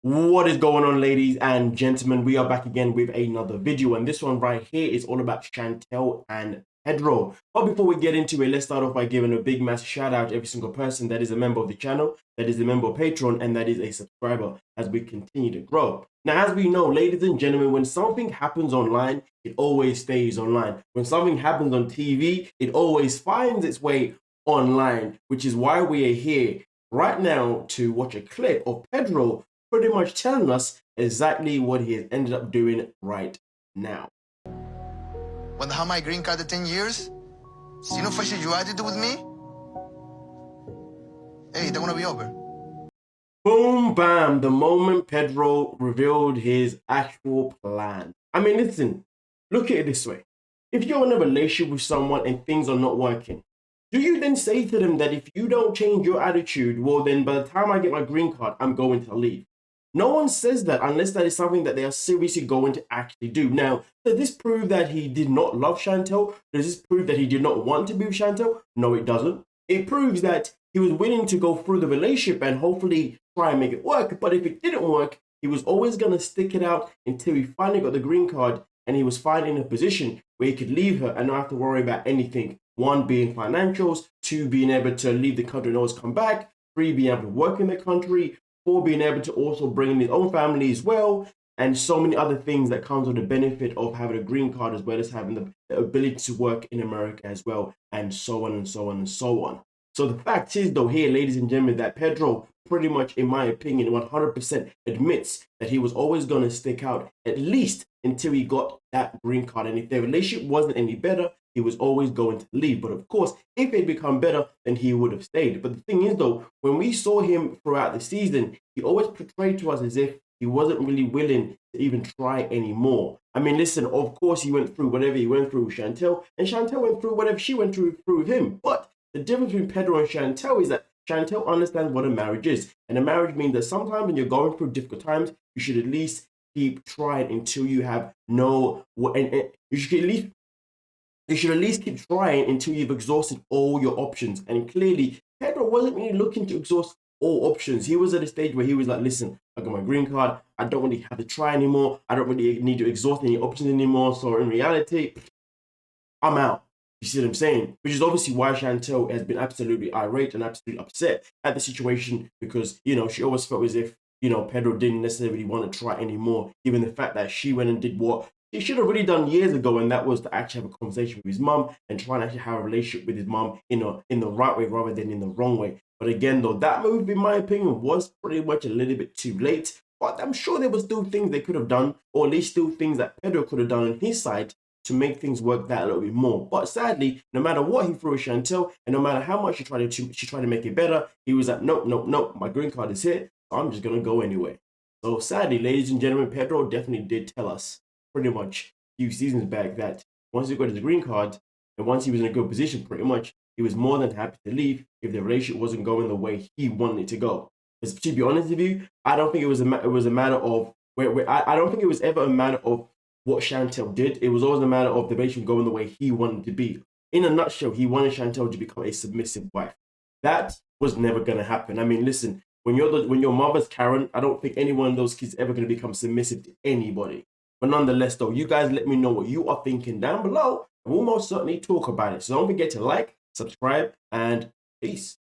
What is going on, ladies and gentlemen? We are back again with another video, and this one right here is all about Chantel and Pedro. But before we get into it, let's start off by giving a big massive shout out to every single person that is a member of the channel, that is a member of Patreon, and that is a subscriber as we continue to grow. Now, as we know, ladies and gentlemen, when something happens online, it always stays online. When something happens on TV, it always finds its way online, which is why we are here right now to watch a clip of Pedro pretty much telling us exactly what he has ended up doing right now. When I had my green card at 10 years, sino foi you had to do with me? Hey, they're gonna be over. Boom, bam, the moment Pedro revealed his actual plan. I mean, listen, look at it this way. If you're in a relationship with someone and things are not working, do you then say to them that if you don't change your attitude, well, then by the time I get my green card, I'm going to leave? No one says that unless that is something that they are seriously going to actually do. Now, does this prove that he did not love Chantel? Does this prove that he did not want to be with Chantel? No, it doesn't. It proves that he was willing to go through the relationship and hopefully try and make it work. But if it didn't work, he was always going to stick it out until he finally got the green card and he was finally in a position where he could leave her and not have to worry about anything. One, being financials. Two, being able to leave the country and always come back. Three, being able to work in the country. For being able to also bring in his own family as well, and so many other things that comes with the benefit of having a green card, as well as having the ability to work in America as well, and so on and so on and so on. So the fact is, though, here, ladies and gentlemen, that Pedro pretty much, in my opinion, 100% admits that he was always going to stick out at least until he got that green card. And if their relationship wasn't any better, he was always going to leave. But of course, if it become better, then he would have stayed. But the thing is, though, when we saw him throughout the season, he always portrayed to us as if he wasn't really willing to even try anymore. I mean, listen, of course, he went through whatever he went through with Chantel, and Chantel went through whatever she went through with him. But the difference between Pedro and Chantel is that Chantel understands what a marriage is. And a marriage means that sometimes when you're going through difficult times, you should at least keep trying until you have no, and you should at least keep trying until you've exhausted all your options. And clearly, Pedro wasn't really looking to exhaust all options. He was at a stage where he was like, listen, I got my green card. I don't really have to try anymore. I don't really need to exhaust any options anymore. So in reality, I'm out. You see what I'm saying? Which is obviously why Chantel has been absolutely irate and absolutely upset at the situation, because, you know, she always felt as if, you know, Pedro didn't necessarily want to try anymore, given the fact that she went and did what he should have really done years ago, and that was to actually have a conversation with his mom and try and actually have a relationship with his mom in the right way rather than in the wrong way. But again, though, that move, in my opinion, was pretty much a little bit too late. But I'm sure there were still things they could have done, or at least still things that Pedro could have done on his side to make things work that a little bit more. But sadly, no matter what he threw at Chantel, and no matter how much she tried to make it better, he was like, nope, nope, nope, my green card is here, so I'm just gonna go anyway. So sadly, ladies and gentlemen, Pedro definitely did tell us pretty much a few seasons back that once he got his green card and once he was in a good position, pretty much, he was more than happy to leave if the relationship wasn't going the way he wanted it to go. Because to be honest with you, I don't think it was a matter of I don't think it was ever a matter of what Chantel did. It was always a matter of the relationship going the way he wanted to be. In a nutshell, he wanted Chantel to become a submissive wife. That was never going to happen. I mean, listen, when your mother's Karen, I don't think any one of those kids is ever going to become submissive to anybody. But nonetheless, though, you guys let me know what you are thinking down below, and we'll most certainly talk about it. So don't forget to like, subscribe, and peace.